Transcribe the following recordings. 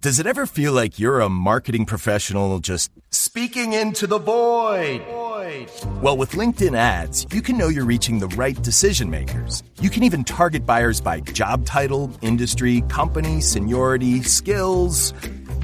Does it ever feel like you're a marketing professional just speaking into the void? Well, with LinkedIn ads, you can know you're reaching the right decision makers. You can even target buyers by job title, industry, company, seniority, skills.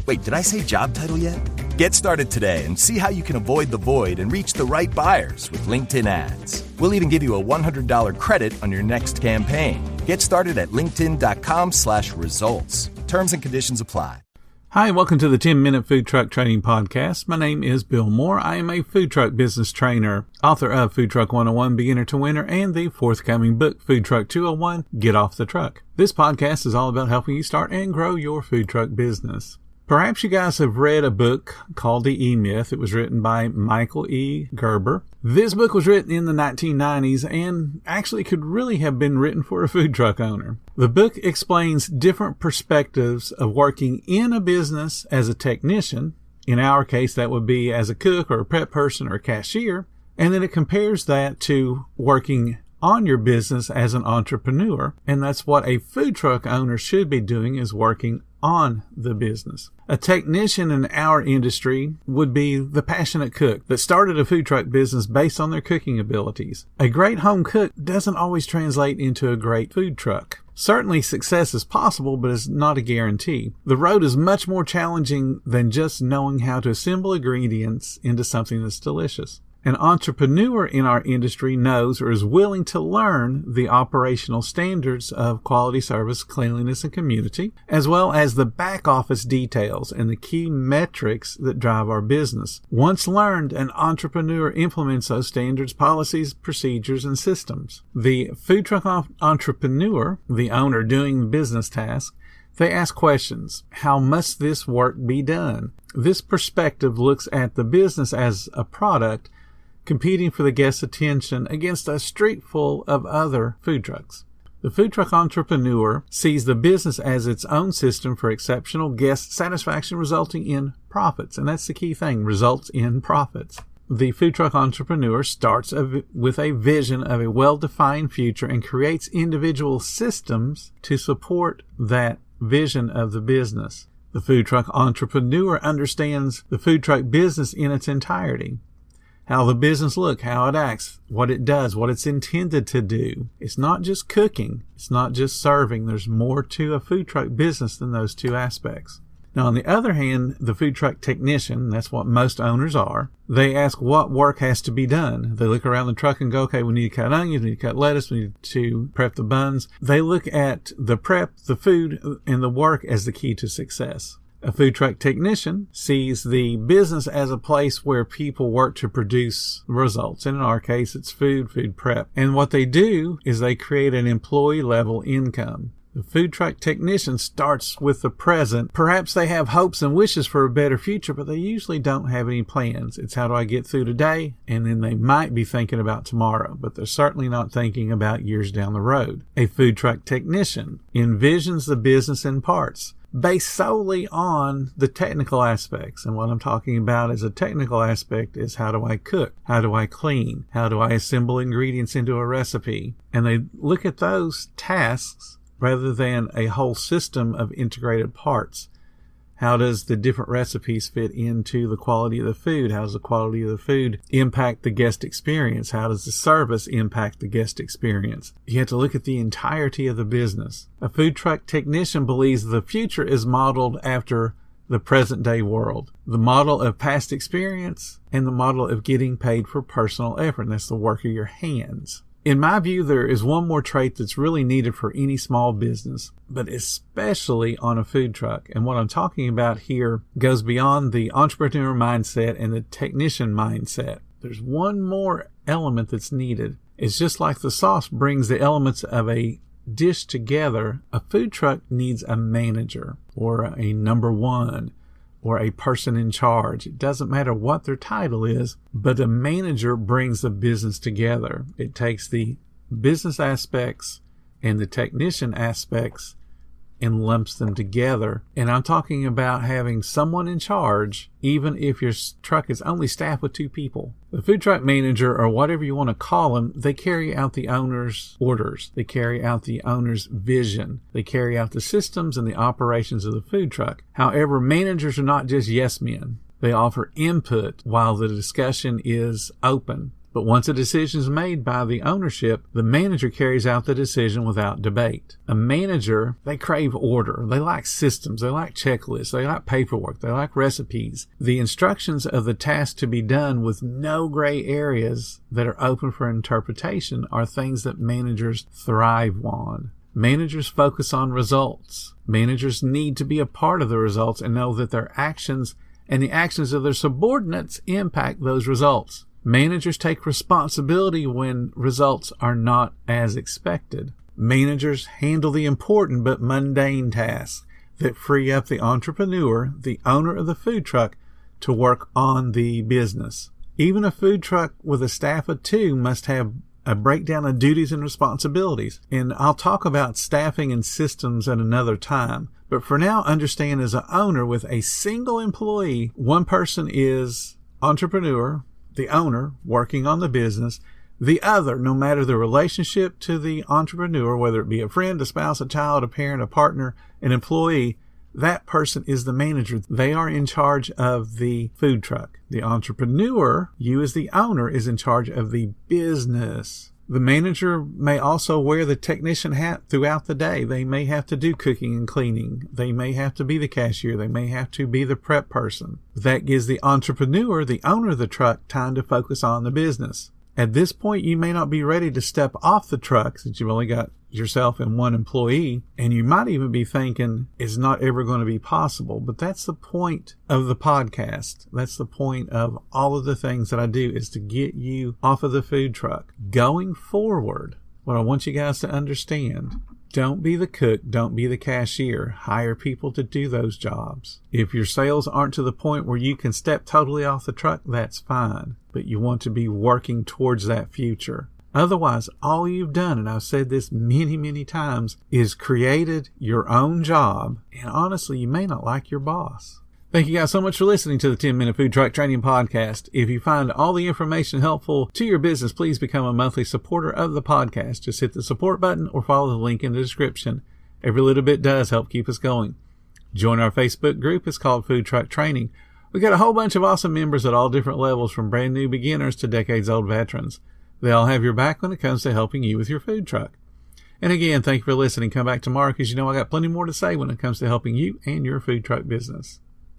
Wait, did I say job title yet? Get started today and see how you can avoid the void and reach the right buyers with LinkedIn ads. We'll even give you a $100 credit on your next campaign. Get started at linkedin.com/results. Terms and conditions apply. Hi, welcome to the 10-Minute Food Truck Training Podcast. My name is Bill Moore. I am a food truck business trainer, author of Food Truck 101, Beginner to Winner, and the forthcoming book, Food Truck 201, Get Off the Truck. This podcast is all about helping you start and grow your food truck business. Perhaps you guys have read a book called The E-Myth. It was written by Michael E. Gerber. This book was written in the 1990s and actually could really have been written for a food truck owner. The book explains different perspectives of working in a business as a technician. In our case, that would be as a cook or a prep person or a cashier. And then it compares that to working on your business as an entrepreneur. And that's what a food truck owner should be doing, is working on the business. A technician in our industry would be the passionate cook that started a food truck business based on their cooking abilities. A great home cook doesn't always translate into a great food truck. Certainly success is possible, but it's not a guarantee. The road is much more challenging than just knowing how to assemble ingredients into something that's delicious. An entrepreneur in our industry knows or is willing to learn the operational standards of quality service, cleanliness, and community, as well as the back office details and the key metrics that drive our business. Once learned, an entrepreneur implements those standards, policies, procedures, and systems. The food truck entrepreneur, the owner doing the business task, they ask questions. How must this work be done? This perspective looks at the business as a product competing for the guest's attention against a street full of other food trucks. The food truck entrepreneur sees the business as its own system for exceptional guest satisfaction resulting in profits. And that's the key thing, results in profits. The food truck entrepreneur starts with a vision of a well-defined future and creates individual systems to support that vision of the business. The food truck entrepreneur understands the food truck business in its entirety. How the business looks, how it acts, what it does, what it's intended to do. It's not just cooking. It's not just serving. There's more to a food truck business than those two aspects. Now, on the other hand, the food truck technician, that's what most owners are, they ask what work has to be done. They look around the truck and go, okay, we need to cut onions, we need to cut lettuce, we need to prep the buns. They look at the prep, the food, and the work as the key to success. A food truck technician sees the business as a place where people work to produce results. And in our case, it's food prep. And what they do is they create an employee level income. The food truck technician starts with the present. Perhaps they have hopes and wishes for a better future, but they usually don't have any plans. It's how do I get through today? And then they might be thinking about tomorrow, but they're certainly not thinking about years down the road. A food truck technician envisions the business in parts, based solely on the technical aspects. And what I'm talking about as a technical aspect is how do I cook? How do I clean? How do I assemble ingredients into a recipe? And they look at those tasks rather than a whole system of integrated parts. How does the different recipes fit into the quality of the food? How does the quality of the food impact the guest experience? How does the service impact the guest experience? You have to look at the entirety of the business. A food truck technician believes the future is modeled after the present day world. The model of past experience and the model of getting paid for personal effort. And that's the work of your hands. In my view, there is one more trait that's really needed for any small business, but especially on a food truck. And what I'm talking about here goes beyond the entrepreneur mindset and the technician mindset. There's one more element that's needed. It's just like the sauce brings the elements of a dish together. A food truck needs a manager or a number one or a person in charge. It doesn't matter what their title is, but a manager brings the business together. It takes the business aspects and the technician aspects and lumps them together. And I'm talking about having someone in charge, even if your truck is only staffed with 2 people. The food truck manager, or whatever you want to call them, they carry out the owner's orders. They carry out the owner's vision. They carry out the systems and the operations of the food truck. However, managers are not just yes men. They offer input while the discussion is open. But once a decision is made by the ownership, the manager carries out the decision without debate. A manager, they crave order. They like systems. They like checklists. They like paperwork. They like recipes. The instructions of the task to be done with no gray areas that are open for interpretation are things that managers thrive on. Managers focus on results. Managers need to be a part of the results and know that their actions and the actions of their subordinates impact those results. Managers take responsibility when results are not as expected. Managers handle the important but mundane tasks that free up the entrepreneur, the owner of the food truck, to work on the business. Even a food truck with a staff of 2 must have a breakdown of duties and responsibilities. And I'll talk about staffing and systems at another time. But for now, understand as an owner with a single employee, one person is entrepreneur, the owner working on the business. The other, no matter the relationship to the entrepreneur, whether it be a friend, a spouse, a child, a parent, a partner, an employee, that person is the manager. They are in charge of the food truck. The entrepreneur, you as the owner, is in charge of the business. The manager may also wear the technician hat throughout the day. They may have to do cooking and cleaning. They may have to be the cashier. They may have to be the prep person. That gives the entrepreneur, the owner of the truck, time to focus on the business. At this point, you may not be ready to step off the truck since you've only got yourself and 1 employee, and you might even be thinking it's not ever going to be possible. But that's the point of the podcast. That's the point of all of the things that I do, is to get you off of the food truck. Going forward, what I want you guys to understand, don't be the cook, don't be the cashier. Hire people to do those jobs. If your sales aren't to the point where you can step totally off the truck, that's fine. But you want to be working towards that future. Otherwise, all you've done, and I've said this many, many times, is created your own job. And honestly, you may not like your boss. Thank you guys so much for listening to the 10-Minute Food Truck Training Podcast. If you find all the information helpful to your business, please become a monthly supporter of the podcast. Just hit the support button or follow the link in the description. Every little bit does help keep us going. Join our Facebook group. It's called Food Truck Training. We got a whole bunch of awesome members at all different levels, from brand new beginners to decades-old veterans. They all have your back when it comes to helping you with your food truck. And again, thank you for listening. Come back tomorrow because you know I got plenty more to say when it comes to helping you and your food truck business.